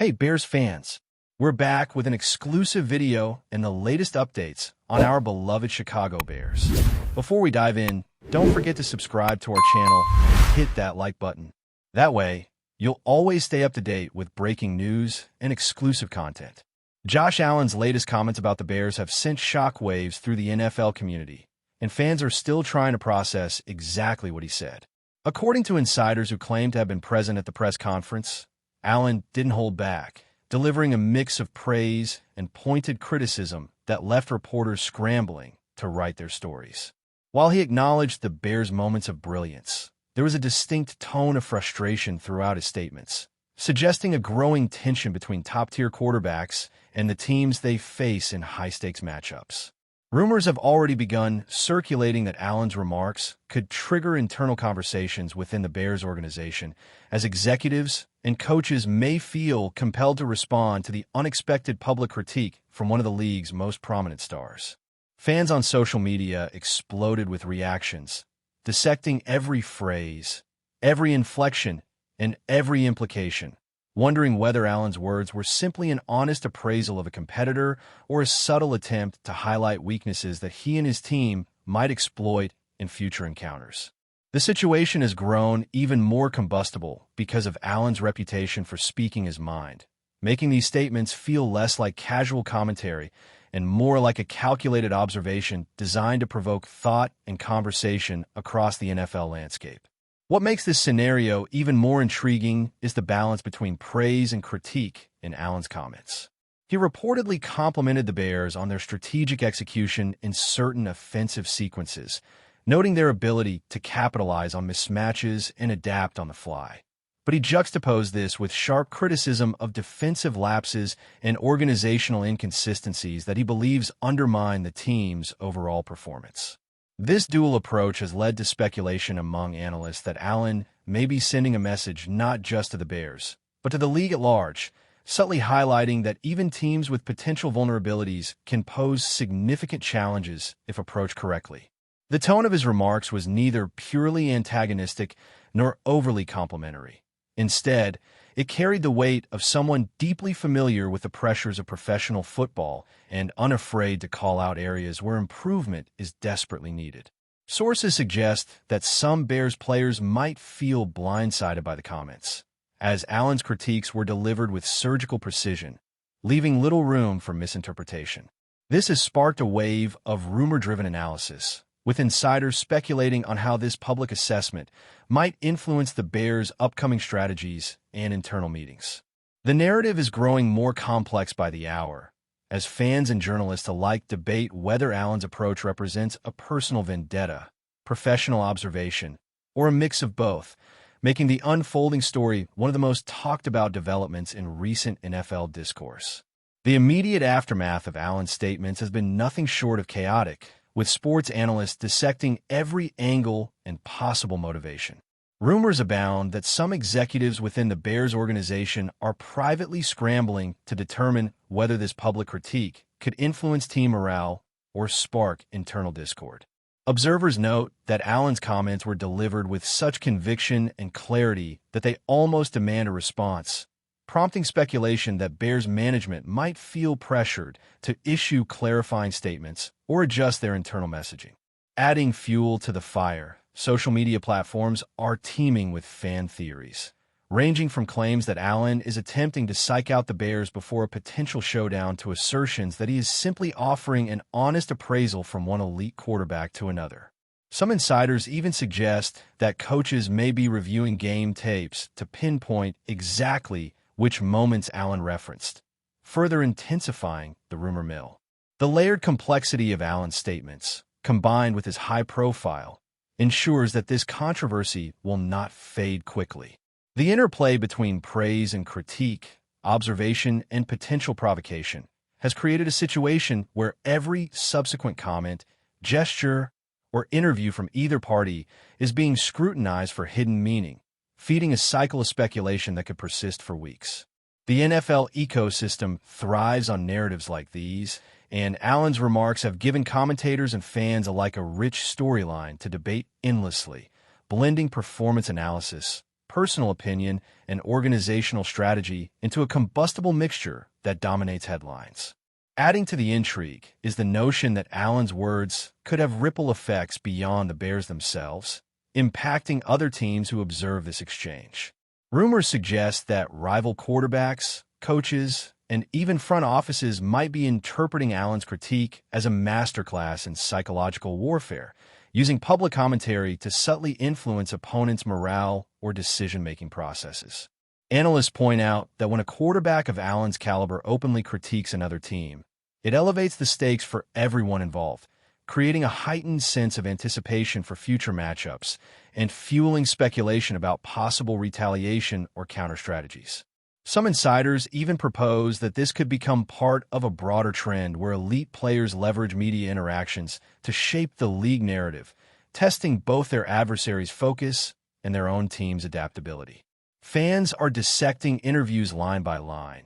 Hey, Bears fans! We're back with an exclusive video and the latest updates on our beloved Chicago Bears. Before we dive in, don't forget to subscribe to our channel and hit that like button. That way, you'll always stay up to date with breaking news and exclusive content. Josh Allen's latest comments about the Bears have sent shockwaves through the NFL community, and fans are still trying to process exactly what he said. According to insiders who claim to have been present at the press conference, Allen didn't hold back, delivering a mix of praise and pointed criticism that left reporters scrambling to write their stories. While he acknowledged the Bears' moments of brilliance, there was a distinct tone of frustration throughout his statements, suggesting a growing tension between top-tier quarterbacks and the teams they face in high-stakes matchups. Rumors have already begun circulating that Allen's remarks could trigger internal conversations within the Bears organization, as executives and coaches may feel compelled to respond to the unexpected public critique from one of the league's most prominent stars. Fans on social media exploded with reactions, dissecting every phrase, every inflection, and every implication, wondering whether Allen's words were simply an honest appraisal of a competitor or a subtle attempt to highlight weaknesses that he and his team might exploit in future encounters. The situation has grown even more combustible because of Allen's reputation for speaking his mind, making these statements feel less like casual commentary and more like a calculated observation designed to provoke thought and conversation across the NFL landscape. What makes this scenario even more intriguing is the balance between praise and critique in Allen's comments. He reportedly complimented the Bears on their strategic execution in certain offensive sequences, noting their ability to capitalize on mismatches and adapt on the fly. But he juxtaposed this with sharp criticism of defensive lapses and organizational inconsistencies that he believes undermine the team's overall performance. This dual approach has led to speculation among analysts that Allen may be sending a message not just to the Bears, but to the league at large, subtly highlighting that even teams with potential vulnerabilities can pose significant challenges if approached correctly. The tone of his remarks was neither purely antagonistic nor overly complimentary. Instead, it carried the weight of someone deeply familiar with the pressures of professional football and unafraid to call out areas where improvement is desperately needed. Sources suggest that some Bears players might feel blindsided by the comments, as Allen's critiques were delivered with surgical precision, leaving little room for misinterpretation. This has sparked a wave of rumor-driven analysis, with insiders speculating on how this public assessment might influence the Bears' upcoming strategies and internal meetings. The narrative is growing more complex by the hour, as fans and journalists alike debate whether Allen's approach represents a personal vendetta, professional observation, or a mix of both, making the unfolding story one of the most talked-about developments in recent NFL discourse. The immediate aftermath of Allen's statements has been nothing short of chaotic, with sports analysts dissecting every angle and possible motivation. Rumors abound that some executives within the Bears organization are privately scrambling to determine whether this public critique could influence team morale or spark internal discord. Observers note that Allen's comments were delivered with such conviction and clarity that they almost demand a response, prompting speculation that Bears management might feel pressured to issue clarifying statements or adjust their internal messaging. Adding fuel to the fire, social media platforms are teeming with fan theories, ranging from claims that Allen is attempting to psych out the Bears before a potential showdown to assertions that he is simply offering an honest appraisal from one elite quarterback to another. Some insiders even suggest that coaches may be reviewing game tapes to pinpoint exactly which moments Allen referenced, further intensifying the rumor mill. The layered complexity of Allen's statements, combined with his high profile, ensures that this controversy will not fade quickly. The interplay between praise and critique, observation and potential provocation, has created a situation where every subsequent comment, gesture, or interview from either party is being scrutinized for hidden meaning, feeding a cycle of speculation that could persist for weeks. The NFL ecosystem thrives on narratives like these, and Allen's remarks have given commentators and fans alike a rich storyline to debate endlessly, blending performance analysis, personal opinion and organizational strategy into a combustible mixture that dominates headlines. Adding to the intrigue is the notion that Allen's words could have ripple effects beyond the Bears themselves, impacting other teams who observe this exchange. Rumors suggest that rival quarterbacks, coaches, and even front offices might be interpreting Allen's critique as a masterclass in psychological warfare, using public commentary to subtly influence opponents' morale or decision-making processes. Analysts point out that when a quarterback of Allen's caliber openly critiques another team, it elevates the stakes for everyone involved, creating a heightened sense of anticipation for future matchups and fueling speculation about possible retaliation or counter strategies. Some insiders even propose that this could become part of a broader trend where elite players leverage media interactions to shape the league narrative, testing both their adversaries' focus and their own team's adaptability. Fans are dissecting interviews line by line,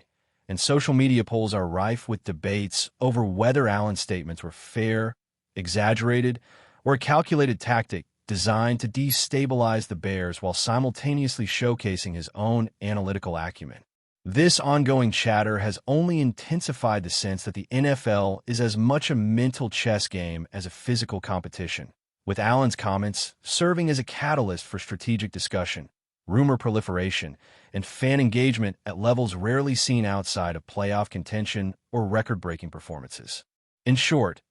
and social media polls are rife with debates over whether Allen's statements were fair, exaggerated, or a calculated tactic designed to destabilize the Bears while simultaneously showcasing his own analytical acumen. This ongoing chatter has only intensified the sense that the NFL is as much a mental chess game as a physical competition, with Allen's comments serving as a catalyst for strategic discussion, rumor proliferation, and fan engagement at levels rarely seen outside of playoff contention or record-breaking performances. In short,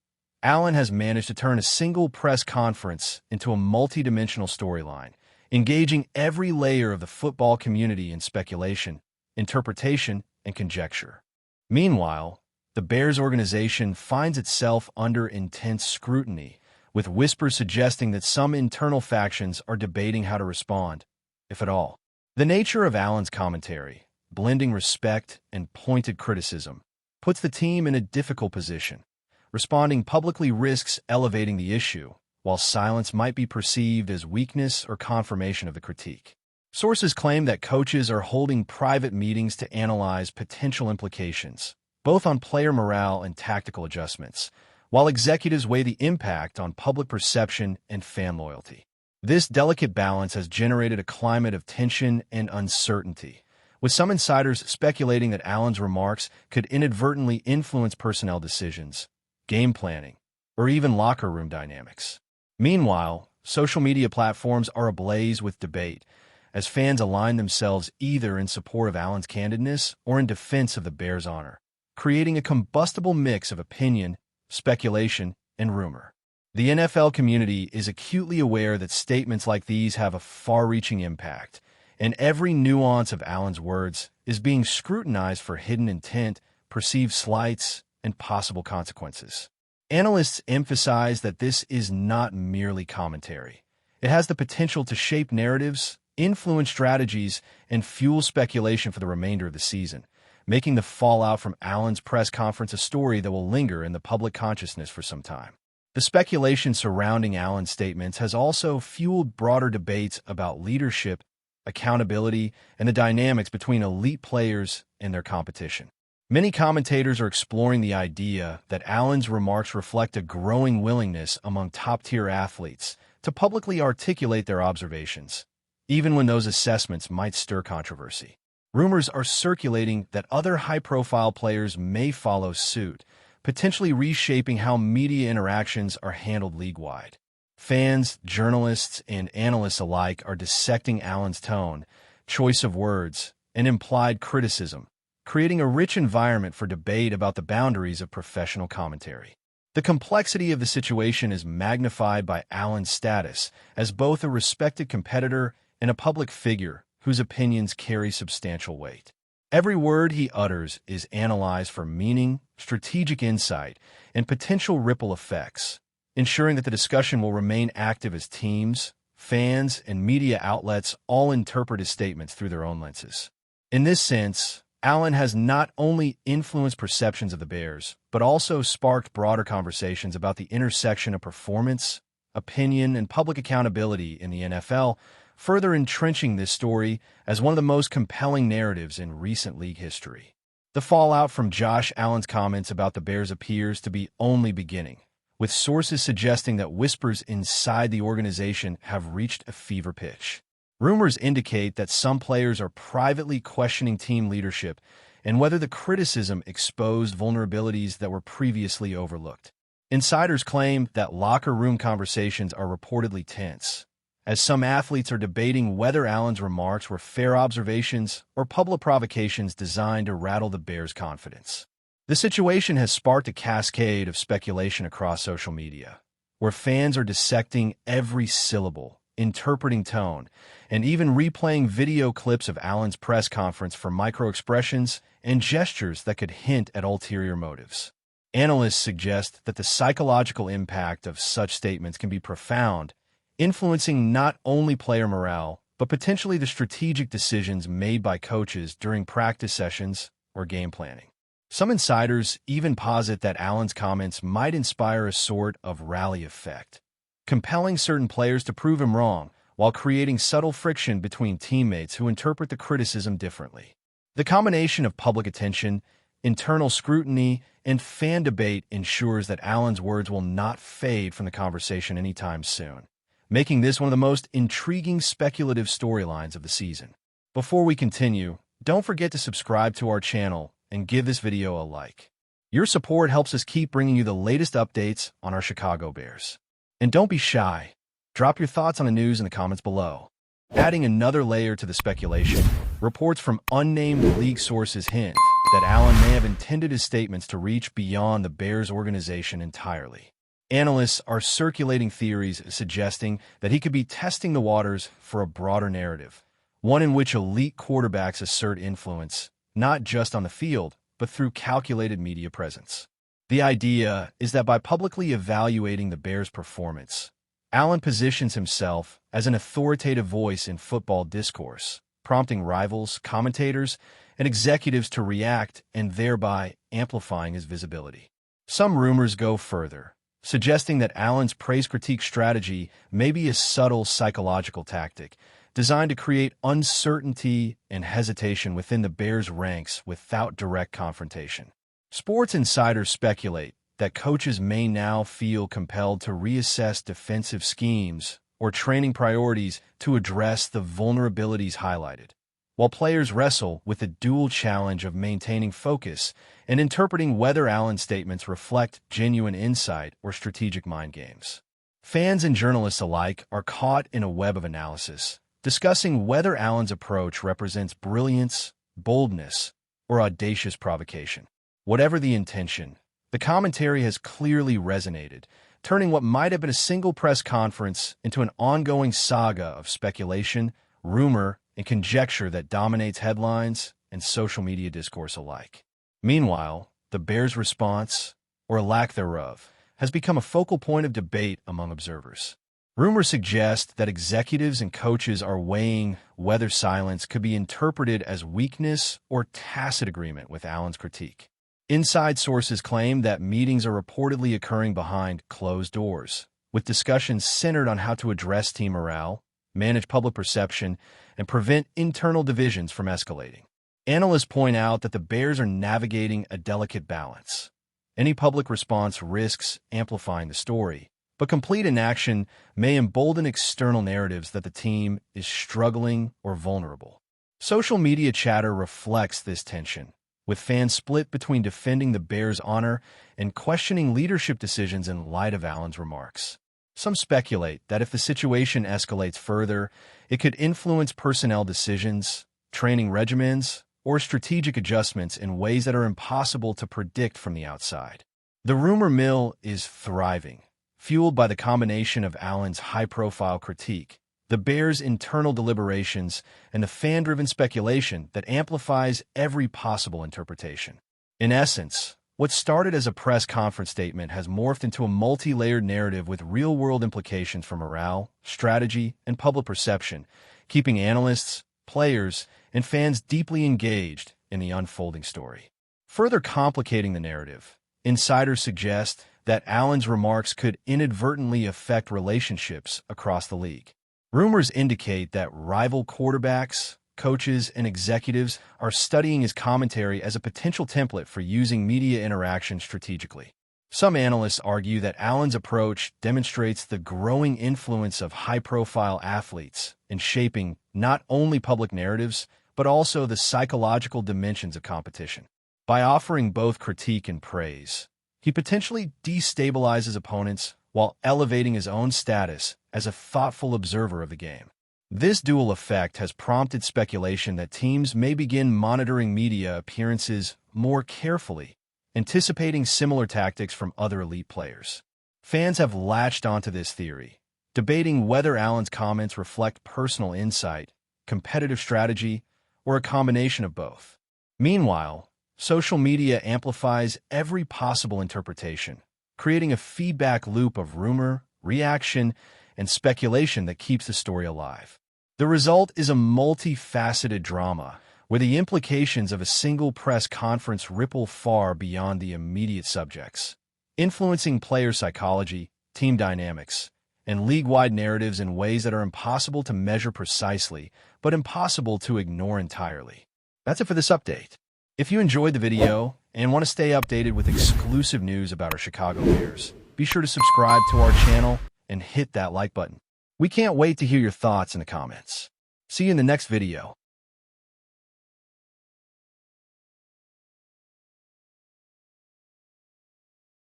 Allen has managed to turn a single press conference into a multidimensional storyline, engaging every layer of the football community in speculation, interpretation, and conjecture. Meanwhile, the Bears organization finds itself under intense scrutiny, with whispers suggesting that some internal factions are debating how to respond, if at all. The nature of Allen's commentary, blending respect and pointed criticism, puts the team in a difficult position. Responding publicly risks elevating the issue, while silence might be perceived as weakness or confirmation of the critique. Sources claim that coaches are holding private meetings to analyze potential implications, both on player morale and tactical adjustments, while executives weigh the impact on public perception and fan loyalty. This delicate balance has generated a climate of tension and uncertainty, with some insiders speculating that Allen's remarks could inadvertently influence personnel decisions, game planning, or even locker room dynamics. Meanwhile, social media platforms are ablaze with debate, as fans align themselves either in support of Allen's candidness or in defense of the Bears' honor, creating a combustible mix of opinion, speculation, and rumor. The NFL community is acutely aware that statements like these have a far-reaching impact, and every nuance of Allen's words is being scrutinized for hidden intent, perceived slights, and possible consequences. Analysts emphasize that this is not merely commentary. It has the potential to shape narratives, influence strategies, and fuel speculation for the remainder of the season, making the fallout from Allen's press conference a story that will linger in the public consciousness for some time. The speculation surrounding Allen's statements has also fueled broader debates about leadership, accountability, and the dynamics between elite players and their competition. Many commentators are exploring the idea that Allen's remarks reflect a growing willingness among top-tier athletes to publicly articulate their observations, even when those assessments might stir controversy. Rumors are circulating that other high-profile players may follow suit, potentially reshaping how media interactions are handled league-wide. Fans, journalists, and analysts alike are dissecting Allen's tone, choice of words, and implied criticism, creating a rich environment for debate about the boundaries of professional commentary. The complexity of the situation is magnified by Allen's status as both a respected competitor and a public figure whose opinions carry substantial weight. Every word he utters is analyzed for meaning, strategic insight, and potential ripple effects, ensuring that the discussion will remain active as teams, fans, and media outlets all interpret his statements through their own lenses. In this sense, Allen has not only influenced perceptions of the Bears, but also sparked broader conversations about the intersection of performance, opinion, and public accountability in the NFL, further entrenching this story as one of the most compelling narratives in recent league history. The fallout from Josh Allen's comments about the Bears appears to be only beginning, with sources suggesting that whispers inside the organization have reached a fever pitch. Rumors indicate that some players are privately questioning team leadership and whether the criticism exposed vulnerabilities that were previously overlooked. Insiders claim that locker room conversations are reportedly tense, as some athletes are debating whether Allen's remarks were fair observations or public provocations designed to rattle the Bears' confidence. The situation has sparked a cascade of speculation across social media, where fans are dissecting every syllable, interpreting tone, and even replaying video clips of Allen's press conference for micro-expressions and gestures that could hint at ulterior motives. Analysts suggest that the psychological impact of such statements can be profound, influencing not only player morale, but potentially the strategic decisions made by coaches during practice sessions or game planning. Some insiders even posit that Allen's comments might inspire a sort of rally effect, compelling certain players to prove him wrong while creating subtle friction between teammates who interpret the criticism differently. The combination of public attention, internal scrutiny, and fan debate ensures that Allen's words will not fade from the conversation anytime soon, making this one of the most intriguing speculative storylines of the season. Before we continue, don't forget to subscribe to our channel and give this video a like. Your support helps us keep bringing you the latest updates on our Chicago Bears. And don't be shy. Drop your thoughts on the news in the comments below. Adding another layer to the speculation, reports from unnamed league sources hint that Allen may have intended his statements to reach beyond the Bears organization entirely. Analysts are circulating theories suggesting that he could be testing the waters for a broader narrative, one in which elite quarterbacks assert influence, not just on the field, but through calculated media presence. The idea is that by publicly evaluating the Bears' performance, Allen positions himself as an authoritative voice in football discourse, prompting rivals, commentators, and executives to react and thereby amplifying his visibility. Some rumors go further, suggesting that Allen's praise critique strategy may be a subtle psychological tactic designed to create uncertainty and hesitation within the Bears' ranks without direct confrontation. Sports insiders speculate that coaches may now feel compelled to reassess defensive schemes or training priorities to address the vulnerabilities highlighted, while players wrestle with the dual challenge of maintaining focus and interpreting whether Allen's statements reflect genuine insight or strategic mind games. Fans and journalists alike are caught in a web of analysis, discussing whether Allen's approach represents brilliance, boldness, or audacious provocation. Whatever the intention, the commentary has clearly resonated, turning what might have been a single press conference into an ongoing saga of speculation, rumor, and conjecture that dominates headlines and social media discourse alike. Meanwhile, the Bears' response, or lack thereof, has become a focal point of debate among observers. Rumors suggest that executives and coaches are weighing whether silence could be interpreted as weakness or tacit agreement with Allen's critique. Inside sources claim that meetings are reportedly occurring behind closed doors, with discussions centered on how to address team morale, manage public perception, and prevent internal divisions from escalating. Analysts point out that the Bears are navigating a delicate balance. Any public response risks amplifying the story, but complete inaction may embolden external narratives that the team is struggling or vulnerable. Social media chatter reflects this tension, with fans split between defending the Bears' honor and questioning leadership decisions in light of Allen's remarks. Some speculate that if the situation escalates further, it could influence personnel decisions, training regimens, or strategic adjustments in ways that are impossible to predict from the outside. The rumor mill is thriving, fueled by the combination of Allen's high-profile critique, the Bears' internal deliberations, and the fan-driven speculation that amplifies every possible interpretation. In essence, what started as a press conference statement has morphed into a multi-layered narrative with real-world implications for morale, strategy, and public perception, keeping analysts, players, and fans deeply engaged in the unfolding story. Further complicating the narrative, insiders suggest that Allen's remarks could inadvertently affect relationships across the league. Rumors indicate that rival quarterbacks, coaches, and executives are studying his commentary as a potential template for using media interaction strategically. Some analysts argue that Allen's approach demonstrates the growing influence of high-profile athletes in shaping not only public narratives, but also the psychological dimensions of competition. By offering both critique and praise, he potentially destabilizes opponents while elevating his own status as a thoughtful observer of the game. This dual effect has prompted speculation that teams may begin monitoring media appearances more carefully, anticipating similar tactics from other elite players. Fans have latched onto this theory, debating whether Allen's comments reflect personal insight, competitive strategy, or a combination of both. Meanwhile, social media amplifies every possible interpretation, creating a feedback loop of rumor, reaction, and speculation that keeps the story alive. The result is a multifaceted drama, where the implications of a single press conference ripple far beyond the immediate subjects, influencing player psychology, team dynamics, and league-wide narratives in ways that are impossible to measure precisely, but impossible to ignore entirely. That's it for this update. If you enjoyed the video and want to stay updated with exclusive news about our Chicago Bears, be sure to subscribe to our channel and hit that like button. We can't wait to hear your thoughts in the comments. See you in the next video.